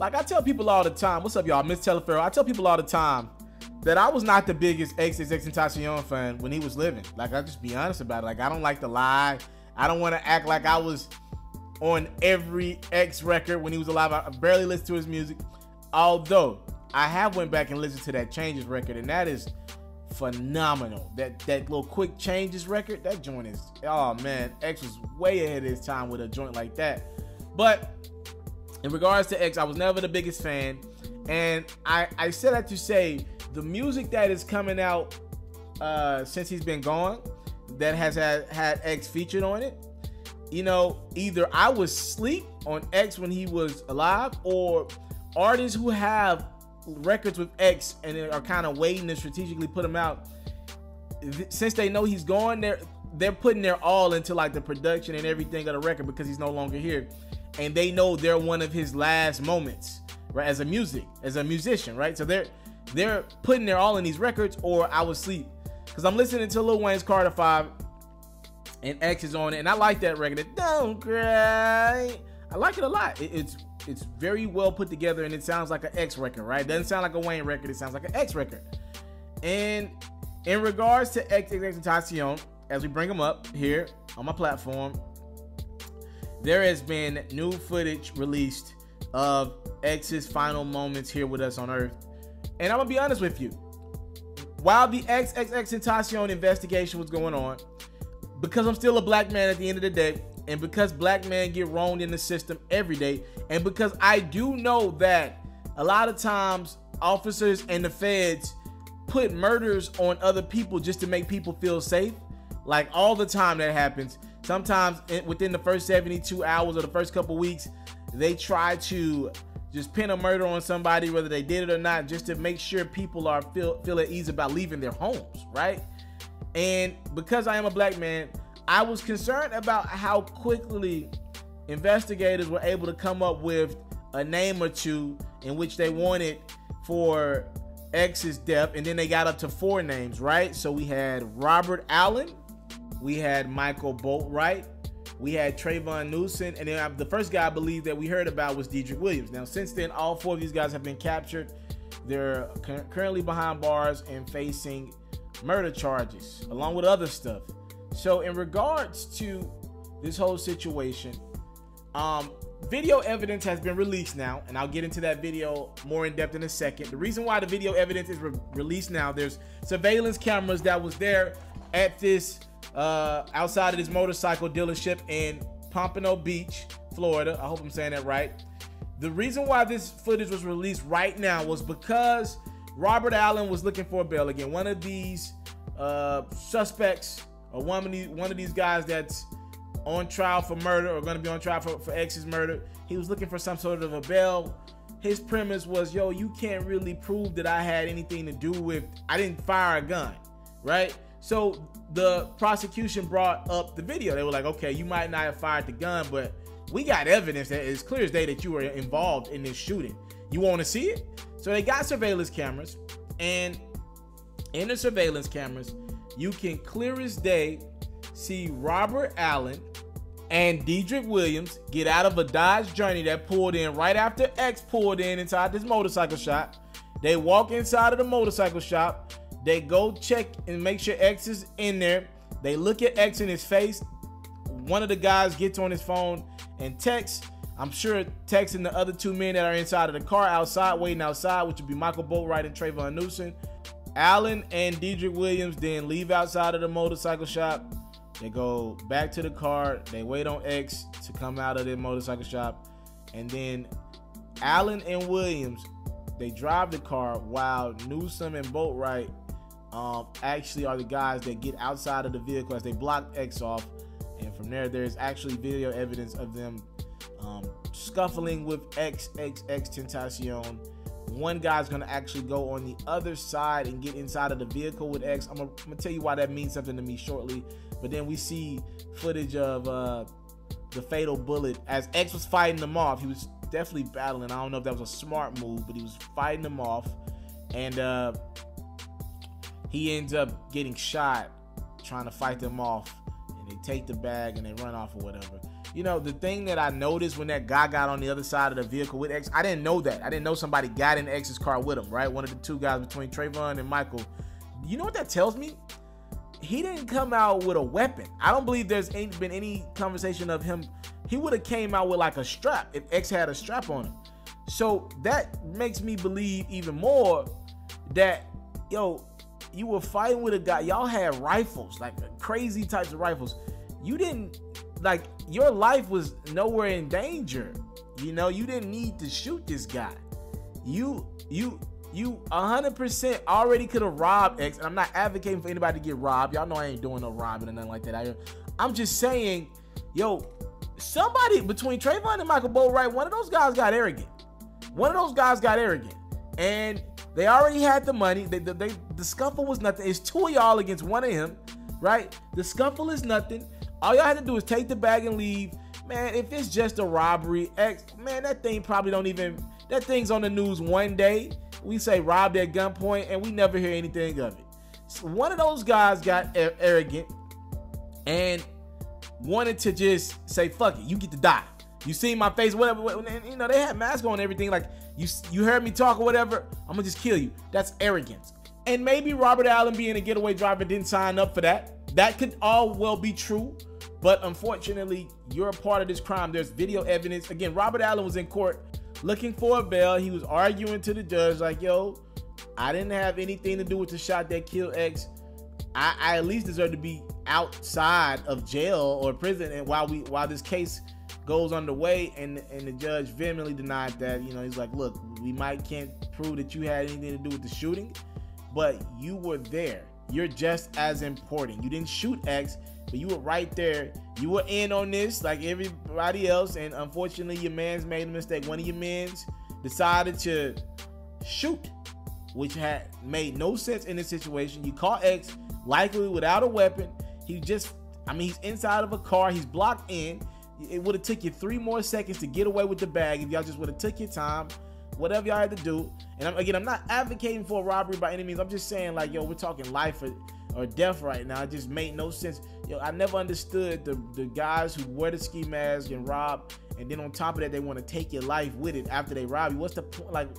Like I tell people all the time, what's up y'all, Miss Taliaferro? I tell people all the time that I was not the biggest XXXTentacion fan when he was living. Like I just be honest about it. Like I don't like to lie. I don't want to act like I was on every X record when he was alive. I barely listened to his music. Although I have went back and listened to that Changes record, and that is phenomenal. That little Quick Changes record, that joint is, oh man, X was way ahead of his time with a joint like that. But in regards to X, I was never the biggest fan, and I said that to say the music that is coming out since he's been gone that has had X featured on it, you know, either I was asleep on X when he was alive, or artists who have records with X and are kind of waiting to strategically put him out, since they know he's gone, they're putting their all into like the production and everything of the record because he's no longer here, and they know they're one of his last moments, right, as a musician, right? So they're putting their all in these records, or I was asleep because I'm listening to Lil Wayne's Carter 5 and X is on it, and I like that record. Don't cry. I like it a lot. It's very well put together, and it sounds like an X record, right? It doesn't sound like a Wayne record. It sounds like an X record. And in regards to XXXTentacion, as we bring them up here on my platform, there has been new footage released of X's final moments here with us on Earth. And I'm gonna be honest with you. While the XXXTentacion investigation was going on, because I'm still a black man at the end of the day, and because black men get wronged in the system every day, and because I do know that a lot of times officers and the feds put murders on other people just to make people feel safe, like all the time that happens. Sometimes within the first 72 hours or the first couple weeks, they try to just pin a murder on somebody, whether they did it or not, just to make sure people are feel at ease about leaving their homes, right? And because I am a black man, I was concerned about how quickly investigators were able to come up with a name or two in which they wanted for X's death, and then they got up to 4 names, right? So we had Robert Allen, we had Michael Boatwright, we had Trayvon Newsom, and then the first guy I believe that we heard about was Dedrick Williams. Now, since then, all 4 of these guys have been captured. They're currently behind bars and facing murder charges, along with other stuff. So in regards to this whole situation, video evidence has been released now, and I'll get into that video more in depth in a second. The reason why the video evidence is released now, there's surveillance cameras that was there at this outside of this motorcycle dealership in Pompano Beach, Florida. I hope I'm saying that right. The reason why this footage was released right now was because Robert Allen was looking for bail again. One of these suspects, or one of these guys that's on trial for murder, or going to be on trial for X's murder, he was looking for some sort of a bail. His premise was, yo, you can't really prove that I had anything to do with, I didn't fire a gun, right? So the prosecution brought up the video. They were like, okay, you might not have fired the gun, but we got evidence that it's clear as day that you were involved in this shooting. You want to see it? So they got surveillance cameras, and in the surveillance cameras, you can clear as day see Robert Allen and Dedrick Williams get out of a Dodge Journey that pulled in right after X pulled in inside this motorcycle shop. They walk inside of the motorcycle shop. They go check and make sure X is in there. They look at X in his face. One of the guys gets on his phone and texts. I'm sure texting the other 2 men that are inside of the car outside, waiting outside, which would be Michael Boatwright and Trayvon Newsom. Allen and Dedrick Williams then leave outside of the motorcycle shop. They go back to the car. They wait on X to come out of the motorcycle shop. And then Allen and Williams, they drive the car, while Newsom and Boatwright actually are the guys that get outside of the vehicle as they block X off. And from there's actually video evidence of them scuffling with XXXTentacion. One guy's gonna actually go on the other side and get inside of the vehicle with X. I'm gonna tell you why that means something to me shortly. But then we see footage of the fatal bullet as X was fighting them off. He was definitely battling. I don't know if that was a smart move, but he was fighting them off, and he ends up getting shot trying to fight them off. And they take the bag and they run off or whatever. you know, the thing that I noticed when that guy got on the other side of the vehicle with X, I didn't know that. I didn't know somebody got in X's car with him, right? One of the two guys between Trayvon and Michael. You know what that tells me? He didn't come out with a weapon. I don't believe there's been any conversation of him. He would have came out with like a strap if X had a strap on him. So that makes me believe even more that, yo, you were fighting with a guy. Y'all had rifles, like crazy types of rifles. You didn't, like, your life was nowhere in danger. You know, you didn't need to shoot this guy. You 100% already could have robbed X. And I'm not advocating for anybody to get robbed. Y'all know I ain't doing no robbing or nothing like that. I'm just saying, yo, somebody between Trayvon and Michael Boatwright, one of those guys got arrogant. And they already had the money. The scuffle was nothing. It's two of y'all against one of him, right? The scuffle is nothing. All y'all had to do is take the bag and leave. Man, if it's just a robbery, X, man, that thing probably don't even, that thing's on the news one day. We say robbed at gunpoint and we never hear anything of it. So one of those guys got arrogant and wanted to just say, fuck it, you get to die. You see my face, whatever, and, you know, they had masks on and everything. Like, you heard me talk or whatever, I'm gonna just kill you. That's arrogance. And maybe Robert Allen being a getaway driver didn't sign up for that. That could all well be true. But unfortunately, you're a part of this crime. There's video evidence. Again, Robert Allen was in court looking for a bail. He was arguing to the judge like, yo, I didn't have anything to do with the shot that killed X. I at least deserve to be outside of jail or prison, and while this case goes underway. And the judge vehemently denied that. You know, he's like, look, we can't prove that you had anything to do with the shooting, but you were there. You're just as important. You didn't shoot X, but you were right there. You were in on this like everybody else, and unfortunately your man's made a mistake. One of your men's decided to shoot, which had made no sense in this situation. You caught X likely without a weapon. He's inside of a car. He's blocked in. It would have took you 3 more seconds to get away with the bag if y'all just would have took your time. Whatever y'all had to do. And I'm not advocating for a robbery by any means. I'm just saying, like, yo, we're talking life or death right now. It just made no sense. Yo, I never understood the guys who wear the ski mask and rob, and then on top of that, they want to take your life with it after they rob you. What's the point? Like,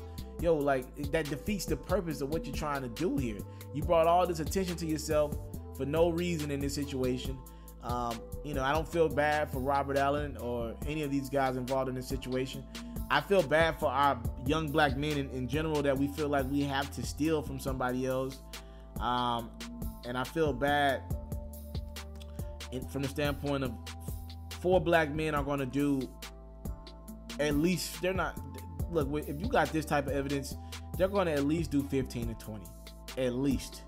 yo, like, that defeats the purpose of what you're trying to do here. You brought all this attention to yourself for no reason in this situation. You know, I don't feel bad for Robert Allen or any of these guys involved in this situation. I feel bad for our young black men in general, that we feel like we have to steal from somebody else. And I feel bad from the standpoint of 4 black men are going to do, at least, they're not, look, if you got this type of evidence, they're going to at least do 15 to 20, at least.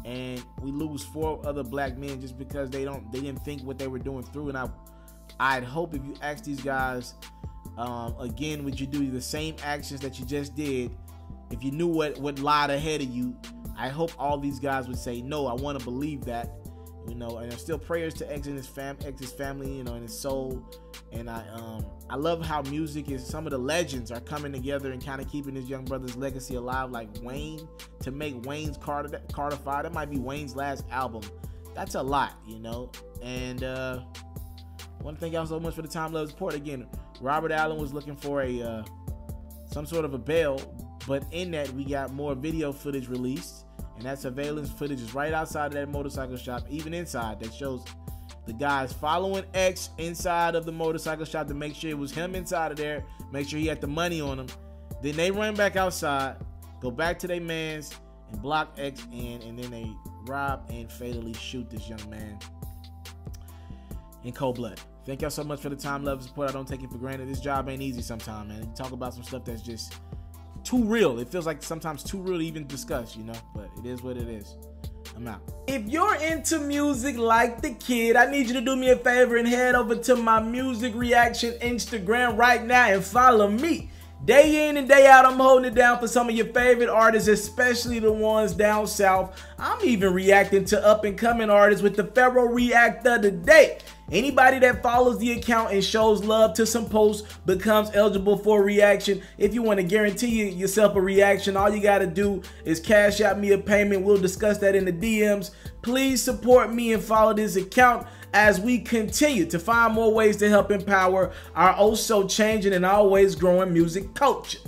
And we lose 4 other black men just because they didn't think what they were doing through. And I'd hope if you ask these guys, again, would you do the same actions that you just did if you knew what lied ahead of you? I hope all these guys would say, no, I want to believe that, you know. And there's still prayers to X and his family, you know, and his soul. And I love how music is, some of the legends are coming together and kind of keeping this young brother's legacy alive, like Wayne, to make Wayne's Carter-fied. That might be Wayne's last album. That's a lot, you know. And I want to thank y'all so much for the time, love, support. Again, Robert Allen was looking for some sort of a bail, but in that we got more video footage released, and that surveillance footage is right outside of that motorcycle shop, even inside, that shows the guys following X inside of the motorcycle shop to make sure it was him inside of there, make sure he had the money on him. Then they run back outside, go back to their mans and block X in, and then they rob and fatally shoot this young man in cold blood. Thank y'all so much for the time, love, and support. I don't take it for granted. This job ain't easy sometimes, man. You talk about some stuff that's just too real. It feels like sometimes too real to even discuss, you know, but it is what it is. I'm out. If you're into music like the kid, I need you to do me a favor and head over to my music reaction Instagram right now and follow me. Day in and day out, I'm holding it down for some of your favorite artists, especially the ones down south. I'm even reacting to up-and-coming artists with the Pharaoh React of the day. Anybody that follows the account and shows love to some posts becomes eligible for a reaction. If you want to guarantee yourself a reaction, all you got to do is cash out me a payment. We'll discuss that in the DMs. Please support me and follow this account. as we continue to find more ways to help empower our also changing and always growing music culture.